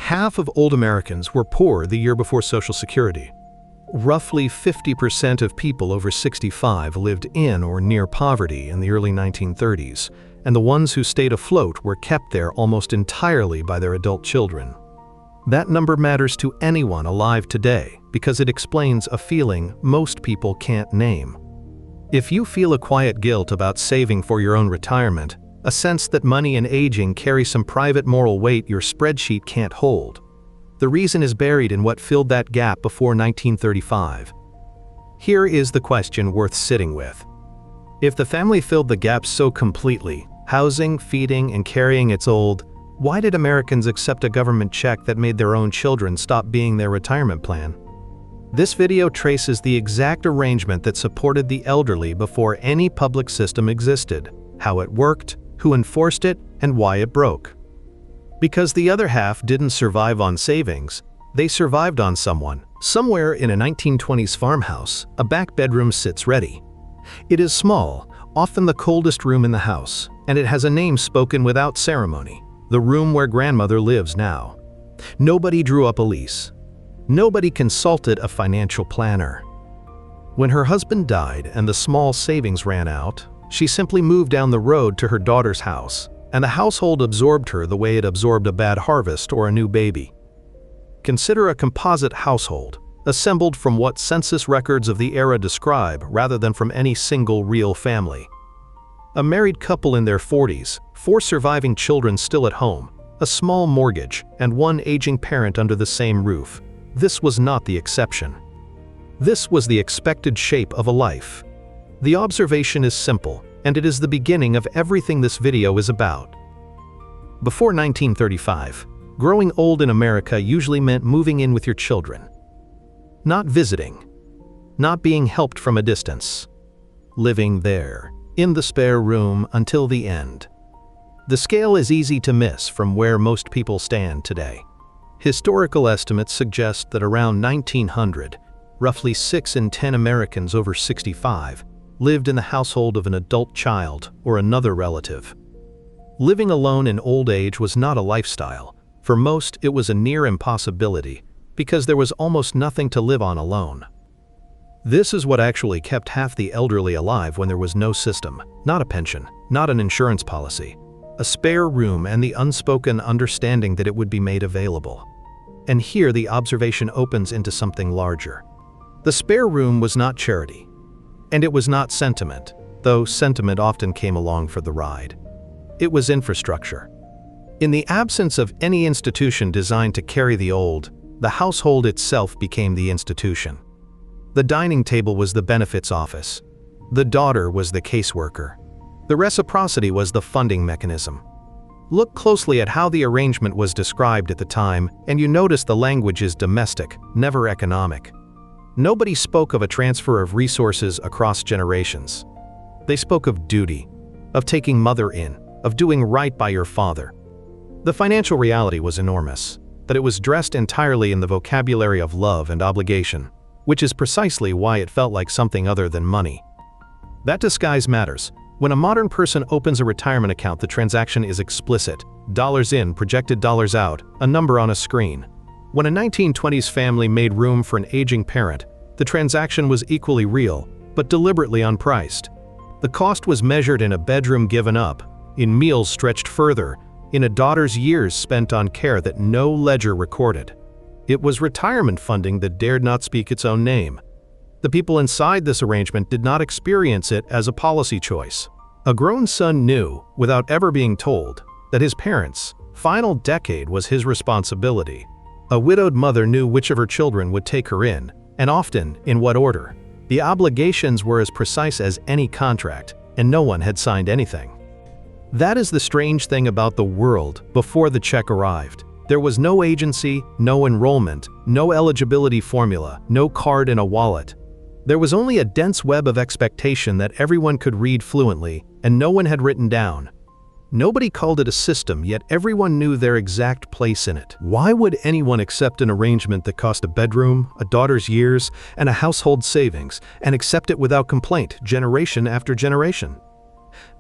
half of old Americans were poor the year before Social Security. Roughly 50% of people over 65 lived in or near poverty in the early 1930s, and the ones who stayed afloat were kept there almost entirely by their adult children. That number matters to anyone alive today because it explains a feeling most people can't name. If you feel a quiet guilt about saving for your own retirement, a sense that money and aging carry some private moral weight your spreadsheet can't hold, the reason is buried in what filled that gap before 1935. Here is the question worth sitting with. If the family filled the gap so completely, housing, feeding, and carrying its old, why did Americans accept a government check that made their own children stop being their retirement plan? This video traces the exact arrangement that supported the elderly before any public system existed, how it worked, who enforced it, and why it broke. Because the other half didn't survive on savings, they survived on someone. Somewhere in a 1920s farmhouse, a back bedroom sits ready. It is small, often the coldest room in the house, and it has a name spoken without ceremony, the room where grandmother lives now. Nobody drew up a lease. Nobody consulted a financial planner. When her husband died and the small savings ran out, she simply moved down the road to her daughter's house, and the household absorbed her the way it absorbed a bad harvest or a new baby. Consider a composite household, assembled from what census records of the era describe rather than from any single real family. A married couple in their 40s, 4 surviving children still at home, a small mortgage, and 1 aging parent under the same roof. This was not the exception. This was the expected shape of a life. The observation is simple, and it is the beginning of everything this video is about. Before 1935, growing old in America usually meant moving in with your children. Not visiting. Not being helped from a distance. Living there, in the spare room until the end. The scale is easy to miss from where most people stand today. Historical estimates suggest that around 1900, roughly 6 in 10 Americans over 65 lived in the household of an adult child or another relative. Living alone in old age was not a lifestyle. For most, it was a near impossibility because there was almost nothing to live on alone. This is what actually kept half the elderly alive when there was no system, not a pension, not an insurance policy, a spare room and the unspoken understanding that it would be made available. And here the observation opens into something larger. The spare room was not charity. And it was not sentiment, though sentiment often came along for the ride. It was infrastructure. In the absence of any institution designed to carry the old, the household itself became the institution. The dining table was the benefits office. The daughter was the caseworker. The reciprocity was the funding mechanism. Look closely at how the arrangement was described at the time, and you notice the language is domestic, never economic. Nobody spoke of a transfer of resources across generations. They spoke of duty, of taking mother in, of doing right by your father. The financial reality was enormous, but it was dressed entirely in the vocabulary of love and obligation, which is precisely why it felt like something other than money. That disguise matters. When a modern person opens a retirement account, the transaction is explicit. Dollars in, projected dollars out, a number on a screen. When a 1920s family made room for an aging parent, the transaction was equally real, but deliberately unpriced. The cost was measured in a bedroom given up, in meals stretched further, in a daughter's years spent on care that no ledger recorded. It was retirement funding that dared not speak its own name. The people inside this arrangement did not experience it as a policy choice. A grown son knew, without ever being told, that his parents' final decade was his responsibility. A widowed mother knew which of her children would take her in, and often, in what order. The obligations were as precise as any contract, and no one had signed anything. That is the strange thing about the world before the check arrived. There was no agency, no enrollment, no eligibility formula, no card in a wallet. There was only a dense web of expectation that everyone could read fluently, and no one had written down. Nobody called it a system, yet everyone knew their exact place in it. Why would anyone accept an arrangement that cost a bedroom, a daughter's years, and a household savings, and accept it without complaint, generation after generation?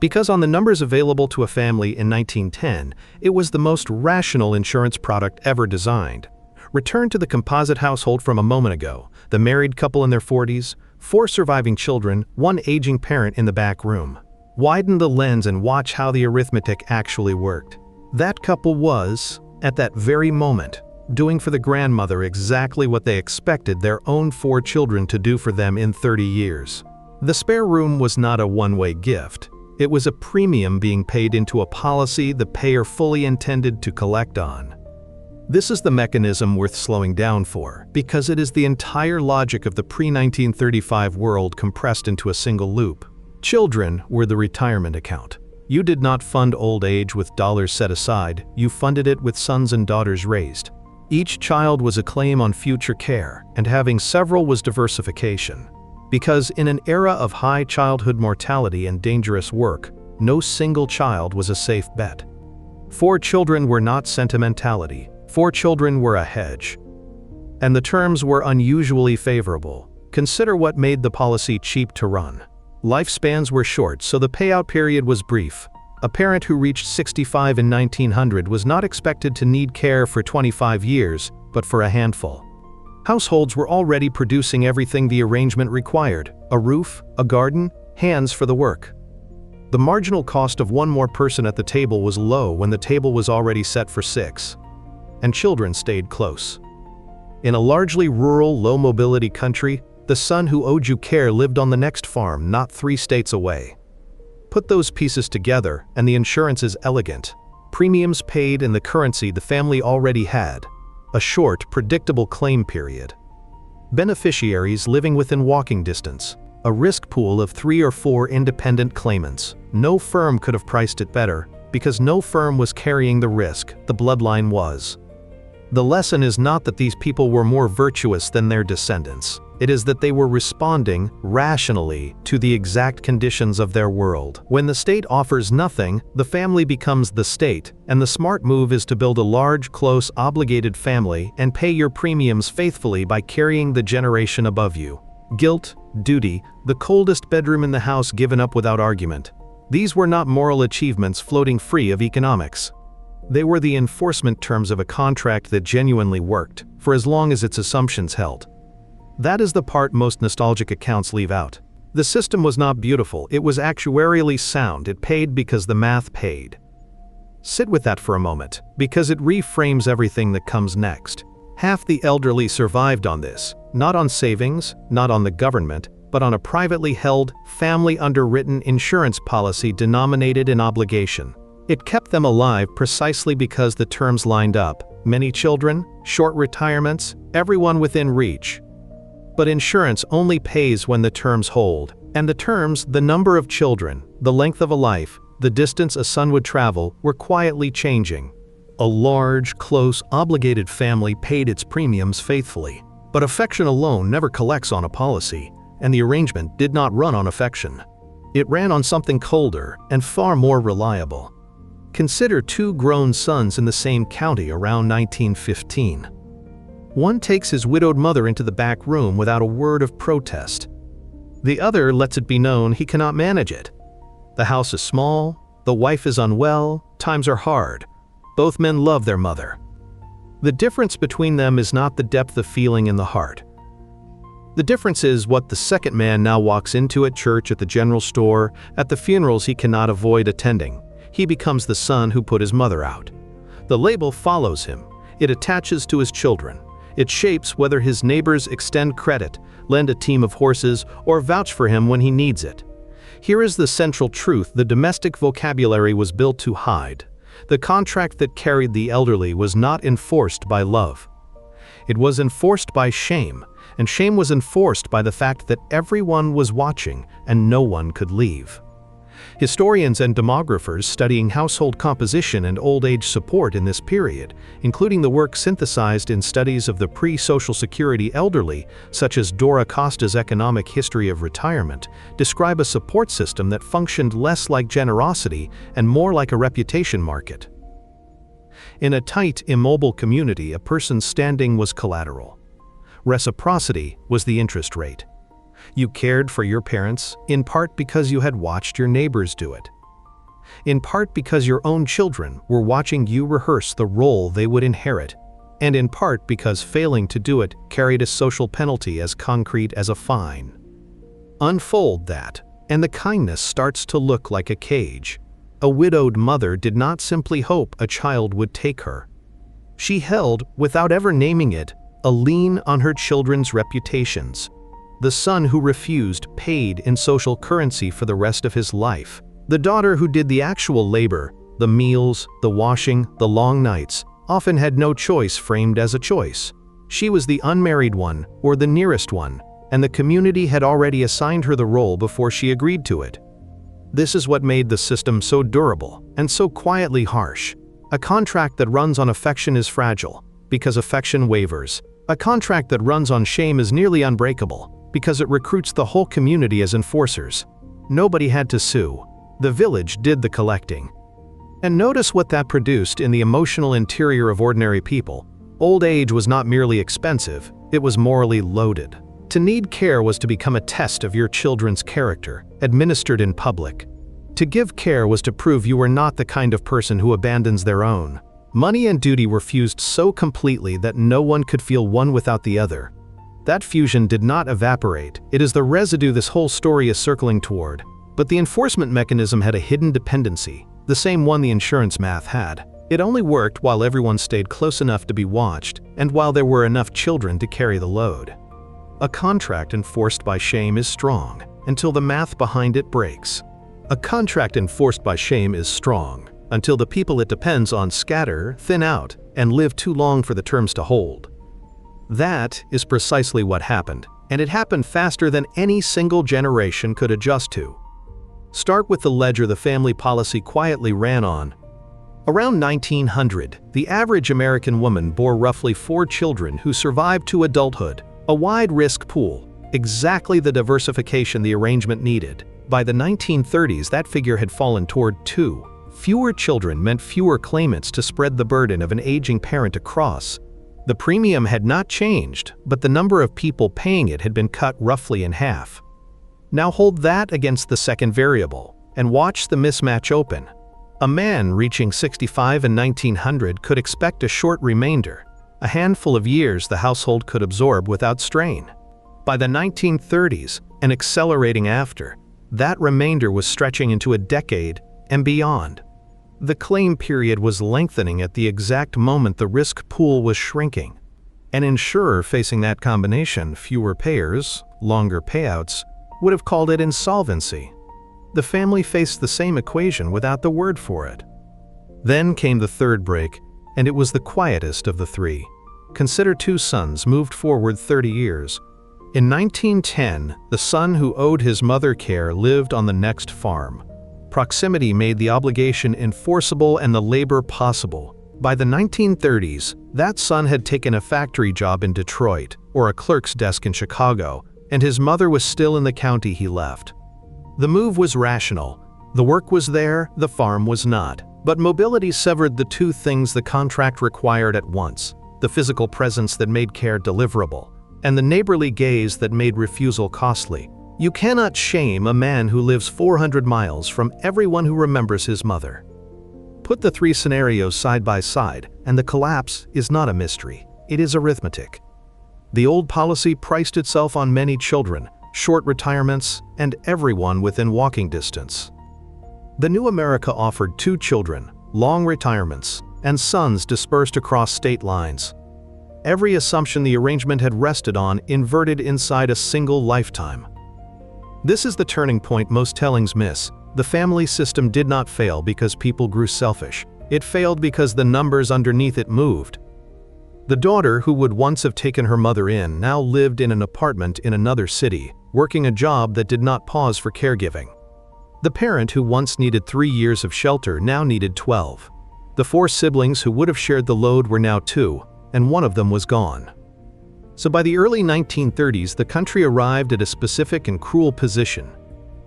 Because on the numbers available to a family in 1910, it was the most rational insurance product ever designed. Return to the composite household from a moment ago, the married couple in their 40s, 4 surviving children, 1 aging parent in the back room. Widen the lens and watch how the arithmetic actually worked. That couple was, at that very moment, doing for the grandmother exactly what they expected their own 4 children to do for them in 30 years. The spare room was not a one-way gift. It was a premium being paid into a policy the payer fully intended to collect on. This is the mechanism worth slowing down for, because it is the entire logic of the pre-1935 world compressed into a single loop. Children were the retirement account. You did not fund old age with dollars set aside, you funded it with sons and daughters raised. Each child was a claim on future care, and having several was diversification. Because in an era of high childhood mortality and dangerous work, no single child was a safe bet. 4 children were not sentimentality. 4 children were a hedge. And the terms were unusually favorable. Consider what made the policy cheap to run. Lifespans were short, so the payout period was brief. A parent who reached 65 in 1900 was not expected to need care for 25 years, but for a handful. Households were already producing everything the arrangement required: a roof, a garden, hands for the work. The marginal cost of one more person at the table was low when the table was already set for 6. And children stayed close. In a largely rural, low-mobility country, the son who owed you care lived on the next farm, not 3 states away. Put those pieces together, and the insurance is elegant. Premiums paid in the currency the family already had. A short, predictable claim period. Beneficiaries living within walking distance. A risk pool of 3 or 4 independent claimants. No firm could have priced it better, because no firm was carrying the risk, the bloodline was. The lesson is not that these people were more virtuous than their descendants. It is that they were responding, rationally, to the exact conditions of their world. When the state offers nothing, the family becomes the state, and the smart move is to build a large, close, obligated family and pay your premiums faithfully by carrying the generation above you. Guilt, duty, the coldest bedroom in the house given up without argument. These were not moral achievements floating free of economics. They were the enforcement terms of a contract that genuinely worked, for as long as its assumptions held. That is the part most nostalgic accounts leave out. The system was not beautiful, it was actuarially sound, it paid because the math paid. Sit with that for a moment, because it reframes everything that comes next. Half the elderly survived on this, not on savings, not on the government, but on a privately held, family-underwritten insurance policy denominated in obligation. It kept them alive precisely because the terms lined up: many children, short retirements, everyone within reach. But insurance only pays when the terms hold, and the terms, the number of children, the length of a life, the distance a son would travel, were quietly changing. A large, close, obligated family paid its premiums faithfully. But affection alone never collects on a policy, and the arrangement did not run on affection. It ran on something colder and far more reliable. Consider 2 grown sons in the same county around 1915. One takes his widowed mother into the back room without a word of protest. The other lets it be known he cannot manage it. The house is small, the wife is unwell, times are hard. Both men love their mother. The difference between them is not the depth of feeling in the heart. The difference is what the second man now walks into at church, at the general store, at the funerals he cannot avoid attending. He becomes the son who put his mother out. The label follows him. It attaches to his children. It shapes whether his neighbors extend credit, lend a team of horses, or vouch for him when he needs it. Here is the central truth the domestic vocabulary was built to hide. The contract that carried the elderly was not enforced by love. It was enforced by shame, and shame was enforced by the fact that everyone was watching and no one could leave. Historians and demographers studying household composition and old age support in this period, including the work synthesized in studies of the pre-Social Security elderly, such as Dora Costa's Economic History of Retirement, describe a support system that functioned less like generosity and more like a reputation market. In a tight, immobile community, a person's standing was collateral. Reciprocity was the interest rate. You cared for your parents, in part because you had watched your neighbors do it. in part because your own children were watching you rehearse the role they would inherit, and in part because failing to do it carried a social penalty as concrete as a fine. Unfold that, and the kindness starts to look like a cage. A widowed mother did not simply hope a child would take her. She held, without ever naming it, a lien on her children's reputations. The son who refused paid in social currency for the rest of his life. The daughter who did the actual labor, the meals, the washing, the long nights, often had no choice framed as a choice. She was the unmarried one, or the nearest one, and the community had already assigned her the role before she agreed to it. This is what made the system so durable and so quietly harsh. A contract that runs on affection is fragile, because affection wavers. A contract that runs on shame is nearly unbreakable, because it recruits the whole community as enforcers. Nobody had to sue. The village did the collecting. And notice what that produced in the emotional interior of ordinary people. Old age was not merely expensive, it was morally loaded. To need care was to become a test of your children's character, administered in public. To give care was to prove you were not the kind of person who abandons their own. Money and duty were fused so completely that no one could feel one without the other. That fusion did not evaporate, it is the residue this whole story is circling toward. But the enforcement mechanism had a hidden dependency, the same one the insurance math had. It only worked while everyone stayed close enough to be watched, and while there were enough children to carry the load. A contract enforced by shame is strong, until the math behind it breaks. A contract enforced by shame is strong, until the people it depends on scatter, thin out, and live too long for the terms to hold. That is precisely what happened, and it happened faster than any single generation could adjust to. Start with the ledger the family policy quietly ran on. Around 1900, the average American woman bore roughly 4 children who survived to adulthood, a wide risk pool, exactly the diversification the arrangement needed. By the 1930s, that figure had fallen toward 2. Fewer children meant fewer claimants to spread the burden of an aging parent across. The premium had not changed, but the number of people paying it had been cut roughly in half. Now hold that against the second variable, and watch the mismatch open. A man reaching 65 in 1900 could expect a short remainder, a handful of years the household could absorb without strain. By the 1930s, and accelerating after, that remainder was stretching into a decade and beyond. The claim period was lengthening at the exact moment the risk pool was shrinking. An insurer facing that combination, fewer payers, longer payouts, would have called it insolvency. The family faced the same equation without the word for it. Then came the third break, and it was the quietest of the 3. Consider 2 sons moved forward 30 years. In 1910, the son who owed his mother care lived on the next farm. Proximity made the obligation enforceable and the labor possible. By the 1930s, that son had taken a factory job in Detroit or a clerk's desk in Chicago, and his mother was still in the county he left. The move was rational. The work was there, the farm was not. But mobility severed the 2 things the contract required at once: the physical presence that made care deliverable, and the neighborly gaze that made refusal costly. You cannot shame a man who lives 400 miles from everyone who remembers his mother. Put the 3 scenarios side by side, and the collapse is not a mystery, it is arithmetic. The old policy priced itself on many children, short retirements, and everyone within walking distance. The new America offered 2 children, long retirements, and sons dispersed across state lines. Every assumption the arrangement had rested on inverted inside a single lifetime. This is the turning point most tellings miss. The family system did not fail because people grew selfish. It failed because the numbers underneath it moved. The daughter who would once have taken her mother in now lived in an apartment in another city, working a job that did not pause for caregiving. The parent who once needed 3 years of shelter now needed 12. The 4 siblings who would have shared the load were now 2, and one of them was gone. So by the early 1930s, the country arrived at a specific and cruel position.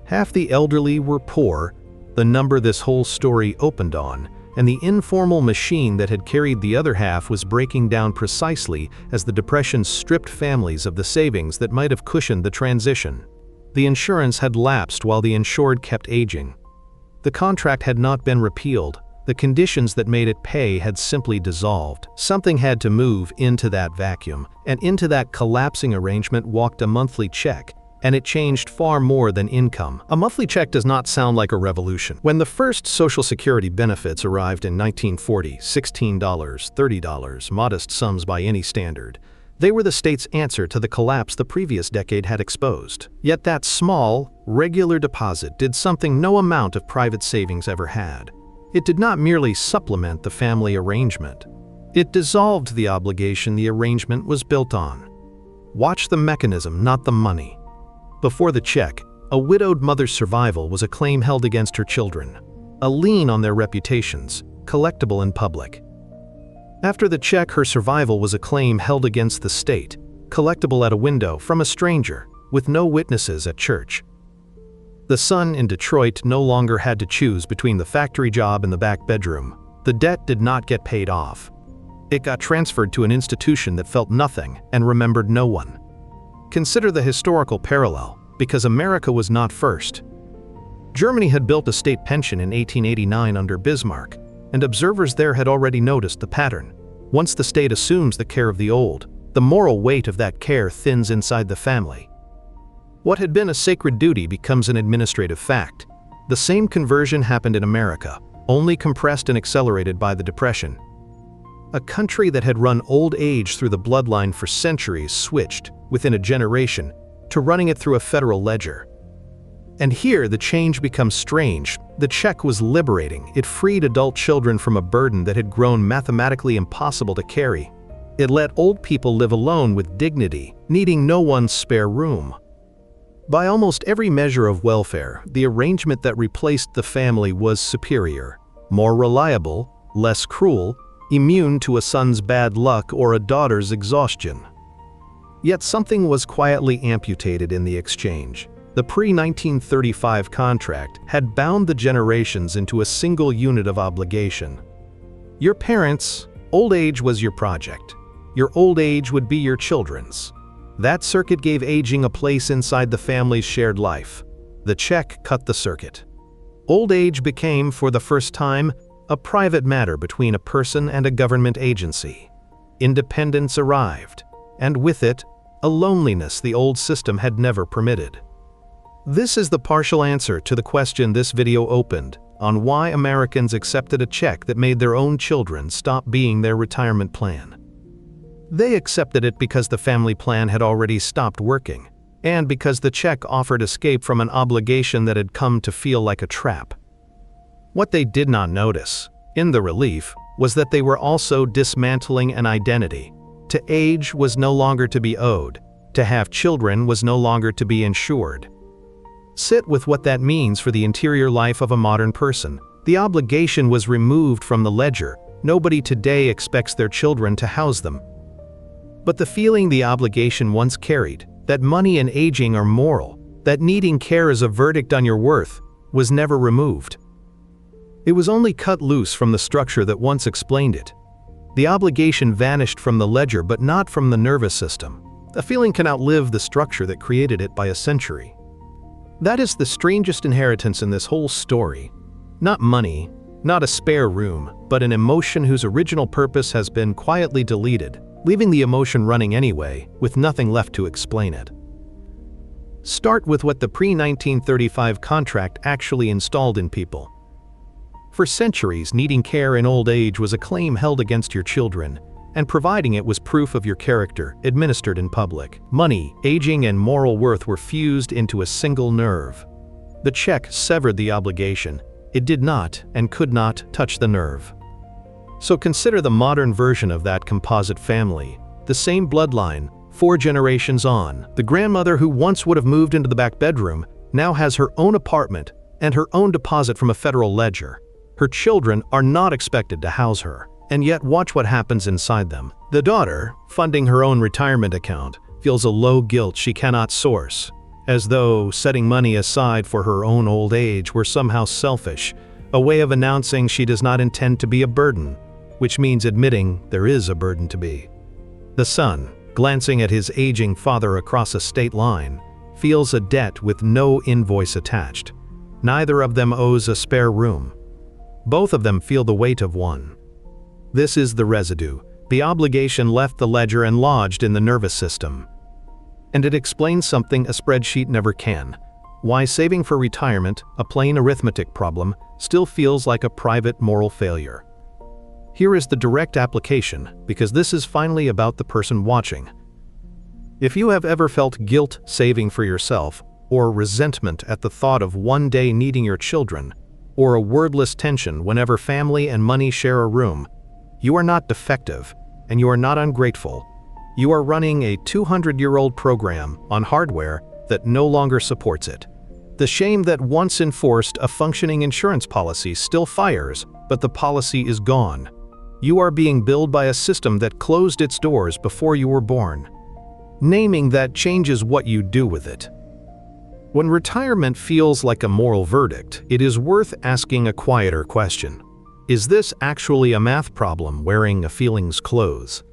Half the elderly were poor, the number this whole story opened on, and the informal machine that had carried the other half was breaking down precisely as the Depression stripped families of the savings that might have cushioned the transition. The insurance had lapsed while the insured kept aging. The contract had not been repealed. The conditions that made it pay had simply dissolved. Something had to move into that vacuum, and into that collapsing arrangement walked a monthly check, and it changed far more than income. A monthly check does not sound like a revolution. When the first Social Security benefits arrived in 1940, $16, $30, modest sums by any standard, they were the state's answer to the collapse the previous decade had exposed. Yet that small, regular deposit did something no amount of private savings ever had. It did not merely supplement the family arrangement. It dissolved the obligation the arrangement was built on. Watch the mechanism, not the money. Before the check, a widowed mother's survival was a claim held against her children, a lien on their reputations, collectible in public. After the check, her survival was a claim held against the state, collectible at a window from a stranger, with no witnesses at church. The son in Detroit no longer had to choose between the factory job and the back bedroom. The debt did not get paid off. It got transferred to an institution that felt nothing and remembered no one. Consider the historical parallel, because America was not first. Germany had built a state pension in 1889 under Bismarck, and observers there had already noticed the pattern. Once the state assumes the care of the old, the moral weight of that care thins inside the family. What had been a sacred duty becomes an administrative fact. The same conversion happened in America, only compressed and accelerated by the Depression. A country that had run old age through the bloodline for centuries switched, within a generation, to running it through a federal ledger. And here the change becomes strange. The check was liberating. It freed adult children from a burden that had grown mathematically impossible to carry. It let old people live alone with dignity, needing no one's spare room. By almost every measure of welfare, the arrangement that replaced the family was superior, more reliable, less cruel, immune to a son's bad luck or a daughter's exhaustion. Yet something was quietly amputated in the exchange. The pre-1935 contract had bound the generations into a single unit of obligation. Your parents' old age was your project. Your old age would be your children's. That circuit gave aging a place inside the family's shared life. The check cut the circuit. Old age became, for the first time, a private matter between a person and a government agency. Independence arrived, and with it, a loneliness the old system had never permitted. This is the partial answer to the question this video opened on why Americans accepted a check that made their own children stop being their retirement plan. They accepted it because the family plan had already stopped working, and because the check offered escape from an obligation that had come to feel like a trap. What they did not notice, in the relief, was that they were also dismantling an identity. To age was no longer to be owed. To have children was no longer to be insured. Sit with what that means for the interior life of a modern person. The obligation was removed from the ledger. Nobody today expects their children to house them. But the feeling the obligation once carried, that money and aging are moral, that needing care is a verdict on your worth, was never removed. It was only cut loose from the structure that once explained it. The obligation vanished from the ledger, but not from the nervous system. A feeling can outlive the structure that created it by a century. That is the strangest inheritance in this whole story. Not money, not a spare room, but an emotion whose original purpose has been quietly deleted, leaving the emotion running anyway, with nothing left to explain it. Start with what the pre-1935 contract actually installed in people. For centuries, needing care in old age was a claim held against your children, and providing it was proof of your character, administered in public. Money, aging, and moral worth were fused into a single nerve. The check severed the obligation. It did not, and could not, touch the nerve. So consider the modern version of that composite family. The same bloodline, 4 generations on. The grandmother who once would have moved into the back bedroom now has her own apartment and her own deposit from a federal ledger. Her children are not expected to house her, and yet watch what happens inside them. The daughter, funding her own retirement account, feels a low guilt she cannot source, as though setting money aside for her own old age were somehow selfish, a way of announcing she does not intend to be a burden, which means admitting there is a burden to be. The son, glancing at his aging father across a state line, feels a debt with no invoice attached. Neither of them owes a spare room. Both of them feel the weight of one. This is the residue, the obligation left the ledger and lodged in the nervous system. And it explains something a spreadsheet never can: why saving for retirement, a plain arithmetic problem, still feels like a private moral failure. Here is the direct application, because this is finally about the person watching. If you have ever felt guilt saving for yourself, or resentment at the thought of one day needing your children, or a wordless tension whenever family and money share a room, you are not defective, and you are not ungrateful. You are running a 200-year-old program on hardware that no longer supports it. The shame that once enforced a functioning insurance policy still fires, but the policy is gone. You are being billed by a system that closed its doors before you were born. Naming that changes what you do with it. When retirement feels like a moral verdict, it is worth asking a quieter question. Is this actually a math problem wearing a feeling's clothes?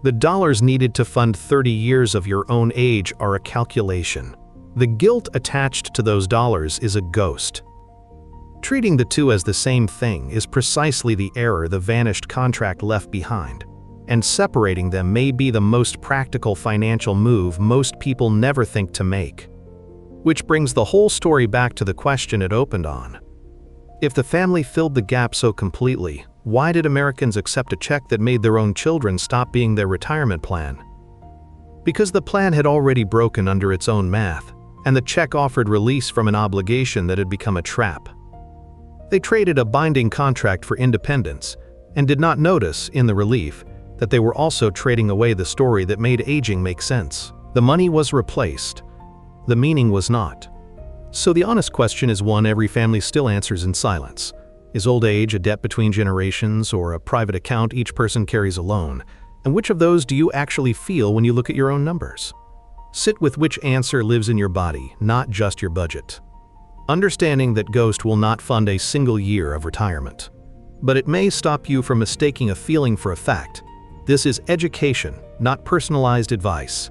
The dollars needed to fund 30 years of your own age are a calculation. The guilt attached to those dollars is a ghost. Treating the two as the same thing is precisely the error the vanished contract left behind, and separating them may be the most practical financial move most people never think to make. Which brings the whole story back to the question it opened on. If the family filled the gap so completely, why did Americans accept a check that made their own children stop being their retirement plan? Because the plan had already broken under its own math, and the check offered release from an obligation that had become a trap. They traded a binding contract for independence, and did not notice, in the relief, that they were also trading away the story that made aging make sense. The money was replaced. The meaning was not. So the honest question is one every family still answers in silence. Is old age a debt between generations, or a private account each person carries alone? And which of those do you actually feel when you look at your own numbers? Sit with which answer lives in your body, not just your budget. Understanding that Ghost will not fund a single year of retirement. But it may stop you from mistaking a feeling for a fact. This is education, not personalized advice.